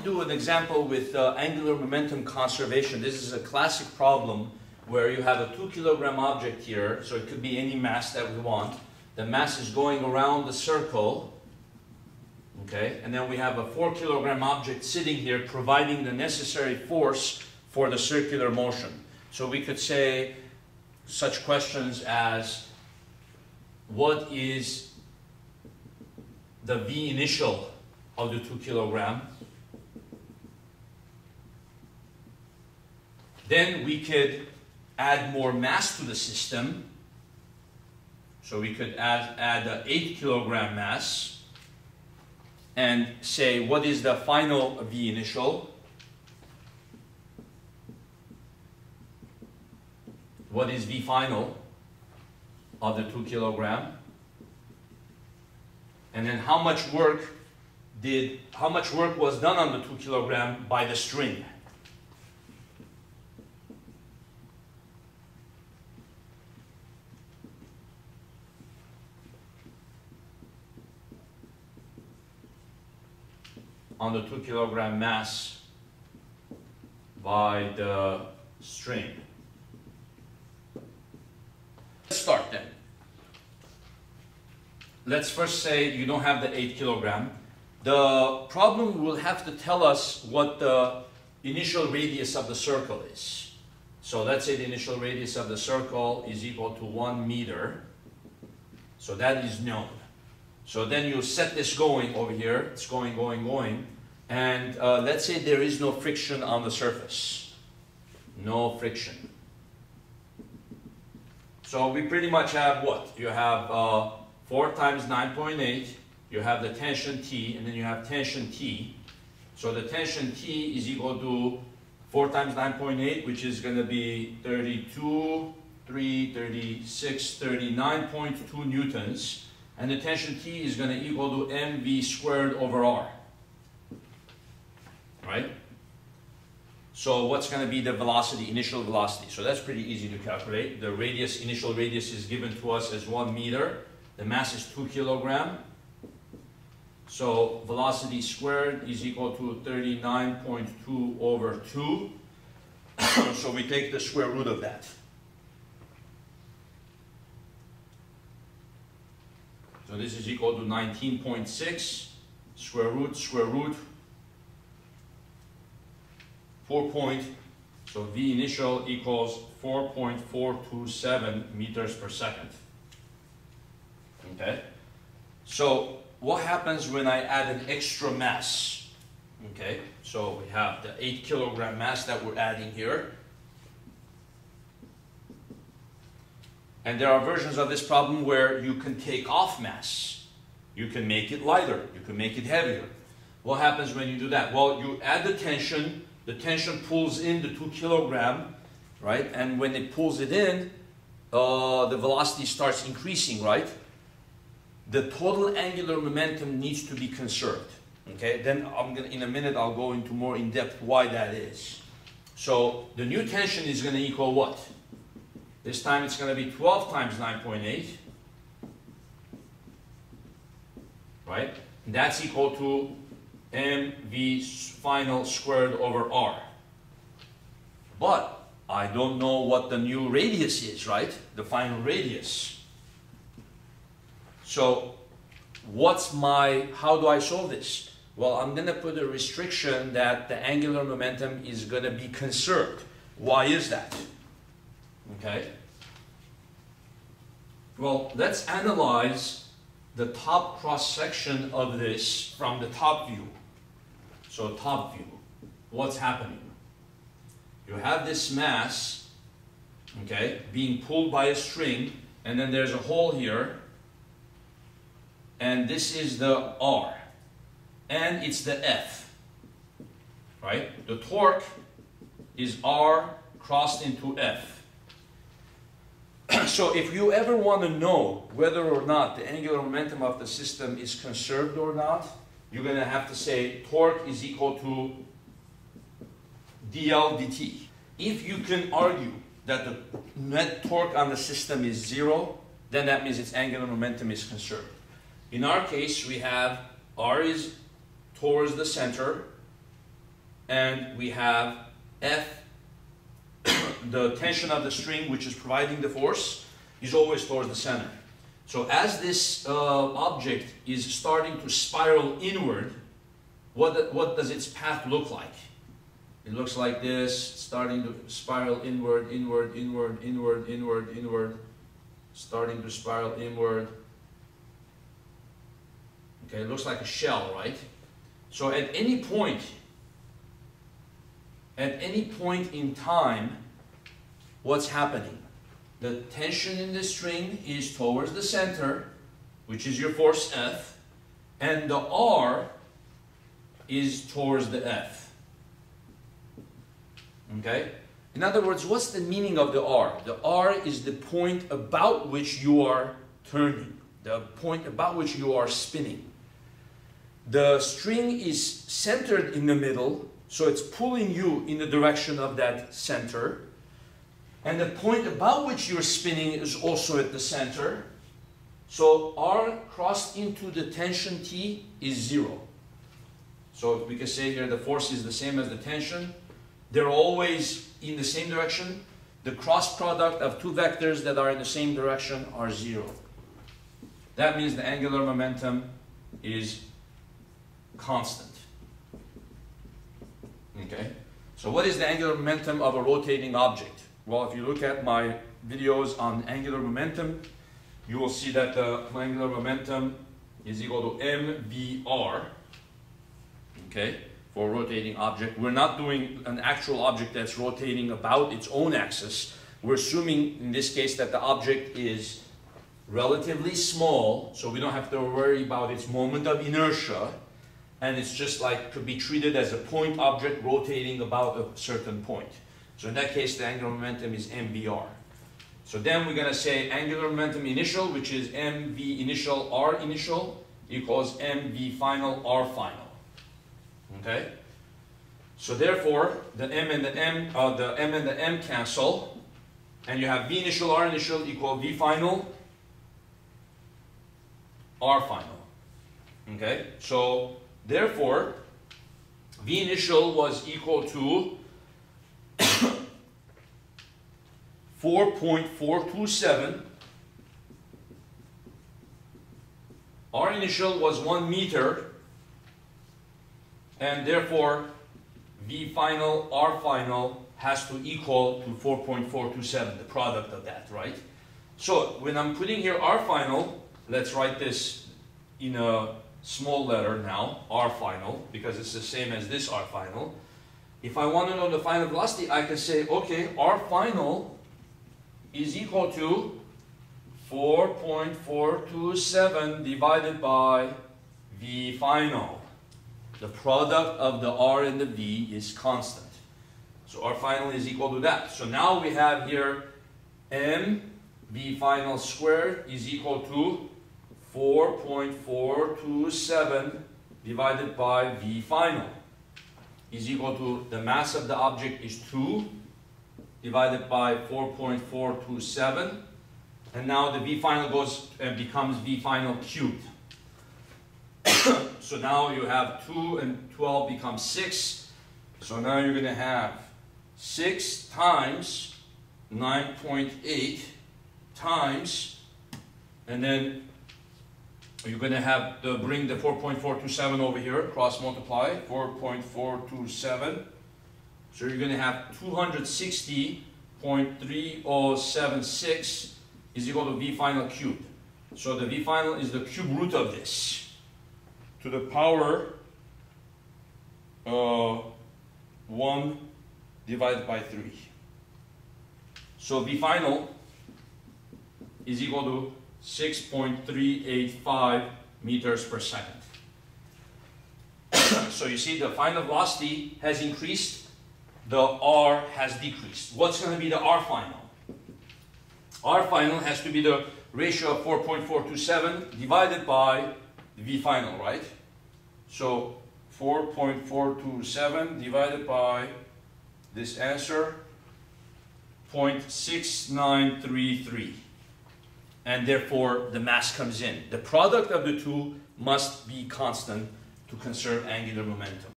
do an example with angular momentum conservation. This is a classic problem where you have a 2 kilogram object here, so it could be any mass that we want. The mass is going around the circle, okay, and then we have a 4 kilogram object sitting here providing the necessary force for the circular motion. So we could say such questions as, what is the V initial of the 2 kilogram? Then we could add more mass to the system. So we could add an 8 kilogram mass and say, what is the final V initial? What is V final of the 2 kilogram? And then how much work was done on the 2 kilogram by the string? On the 2 kilogram mass by the string. Let's start then. Let's first say you don't have the 8 kilogram. The problem will have to tell us what the initial radius of the circle is. So let's say the initial radius of the circle is equal to 1 meter. So that is known. So then you set this going over here. It's going. And let's say there is no friction on the surface. No friction. So we pretty much have what? You have 4 times 9.8. You have the tension T, and then you have tension T. So the tension T is equal to 4 times 9.8, which is going to be 32, 3, 36, 39.2 newtons. And the tension T is going to equal to mv squared over r. Right? So what's going to be the velocity, initial velocity? So that's pretty easy to calculate. The radius, initial radius is given to us as 1 meter. The mass is 2 kilogram. So velocity squared is equal to 39.2 over 2. So we take the square root of that. So this is equal to 19.6, square root, 4 point, so V initial equals 4.427 meters per second. Okay, so what happens when I add an extra mass? Okay, so we have the 8 kilogram mass that we're adding here. And there are versions of this problem where you can take off mass. You can make it lighter. You can make it heavier. What happens when you do that? Well, you add the tension pulls in the 2 kilogram, right? And when it pulls it in, the velocity starts increasing, right? The total angular momentum needs to be conserved. Okay, then in a minute I'll go into more in depth why that is. So the new tension is going to equal what? This time it's going to be 12 times 9.8, right? And that's equal to mv final squared over r. But I don't know what the new radius is, right? The final radius. So how do I solve this? Well, I'm going to put a restriction that the angular momentum is going to be conserved. Why is that? Okay. Well, let's analyze the top cross-section of this from the top view. So top view, what's happening? You have this mass, okay, being pulled by a string, and then there's a hole here, and this is the R, and it's the F, right? The torque is R crossed into F. So if you ever want to know whether or not the angular momentum of the system is conserved or not, you're going to have to say torque is equal to dl dt. If you can argue that the net torque on the system is 0, then that means its angular momentum is conserved. In our case, we have R is towards the center, and we have F, the tension of the string which is providing the force, is always towards the center. So as this object is starting to spiral inward, what does its path look like? It looks like this, starting to spiral inward, inward, inward, inward, inward, inward, starting to spiral inward. Okay, it looks like a shell, right? So at any point in time, what's happening? The tension in the string is towards the center, which is your force F, and the R is towards the F. Okay? In other words, what's the meaning of the R? The R is the point about which you are turning, the point about which you are spinning. The string is centered in the middle, so it's pulling you in the direction of that center. And the point about which you're spinning is also at the center. So R crossed into the tension T is 0. So we can say here the force is the same as the tension. They're always in the same direction. The cross product of two vectors that are in the same direction are 0. That means the angular momentum is constant. Okay? So what is the angular momentum of a rotating object? Well, if you look at my videos on angular momentum, you will see that the angular momentum is equal to mvr, okay, for a rotating object. We're not doing an actual object that's rotating about its own axis. We're assuming, in this case, that the object is relatively small, so we don't have to worry about its moment of inertia, and it's just like, could be treated as a point object rotating about a certain point. So in that case, the angular momentum is mvr. So then we're going to say angular momentum initial, which is mv initial r initial, equals mv final r final. Okay? So therefore, the m and the m cancel, and you have v initial r initial equal v final r final. Okay? So therefore, v initial was equal to 4.427. R initial was 1 meter, and therefore V final, R final has to equal to 4.427, the product of that, right? So when I'm putting here R final, let's write this in a small letter now, R final, because it's the same as this R final. If I want to know the final velocity, I can say, okay, R final is equal to 4.427 divided by V final. The product of the R and the V is constant. So R final is equal to that. So now we have here M V final squared is equal to 4.427 divided by V final is equal to the mass of the object is 2 divided by 4.427, and now the V final goes and becomes V final cubed. So now you have 2 and 12 becomes 6. So now you're going to have 6 times 9.8 times, and then you're going to have to bring the 4.427 over here, cross multiply, 4.427. So you're going to have 260.3076 is equal to V final cubed. So the V final is the cube root of this to the power 1 divided by 3. So V final is equal to 6.385 meters per second. So you see the final velocity has increased, the R has decreased. What's going to be the R final? R final has to be the ratio of 4.427 divided by the V final, right? So 4.427 divided by this answer, 0.6933. And therefore the mass comes in. The product of the two must be constant to conserve angular momentum.